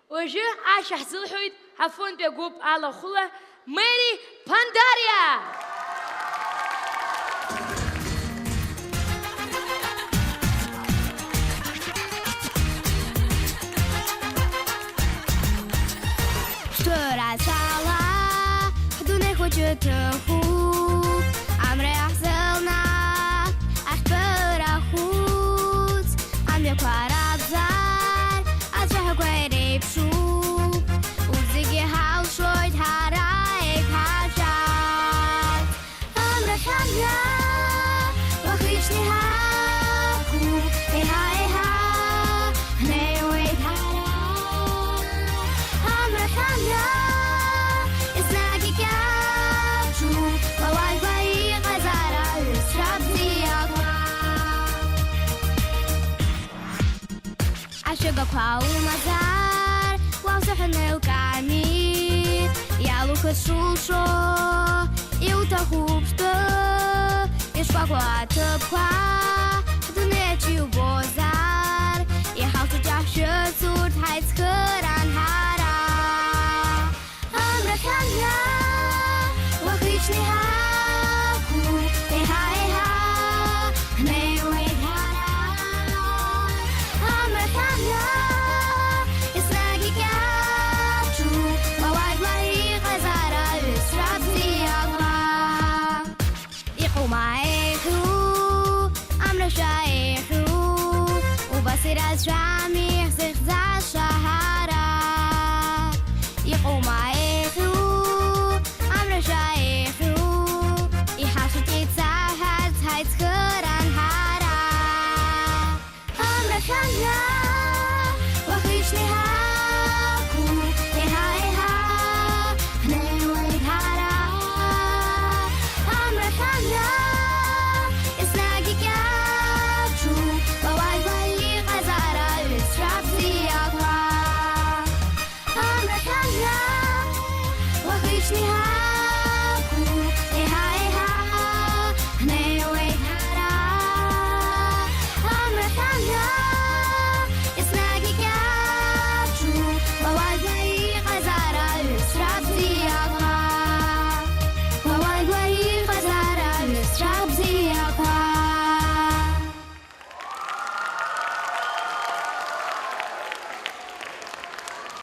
Hoje a Shahzilhuid Hafun Begub ala Hula Mary Pandaria. Störa sala, du ne хочет худ, amre achzelna, ach pera chud, am je kwarazar, as je gwere pshu, uzige haus shoyd harae kashat, amre khamya, wakhishni haku, eha, ne wait hara, amre khamya. Chega qual mazar, qual se reneu caminho, e a luca chulcho, eu te rupsto, eu escogo a te qua, do net o bozar.